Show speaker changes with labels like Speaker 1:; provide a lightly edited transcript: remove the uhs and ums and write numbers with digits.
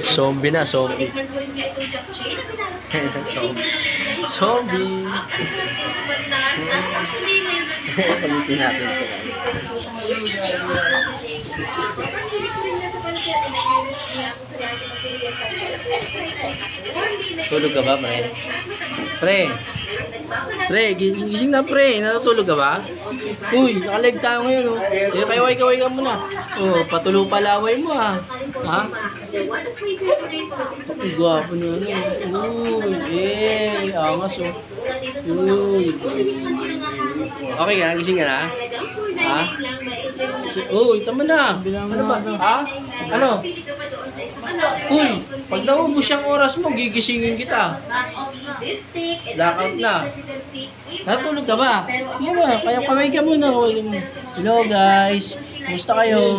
Speaker 1: Zombie na, zombie. Zombie. Palitin natin ito. Tulog ka ba, pre? Pre! Pre, gising na, pre. Natutulog ka ba? Uy, naka-live tayo ngayon, oh. Kaway-kaway ka muna. Oh, patulo palaway mo, ah. Ha? Ay, gwapo niya, ano. Uy, angas, oh. Uy. Okay ka, gising ka na? Ha? Uy, tama na. Ano ba? Ha? Ano? Uy, pag naubos yung oras mo, gigisingin kita. Blackout na. Natulog ka ba? Hindi ba? Kaya kaway ka muna. Hello guys. Kumusta kayo?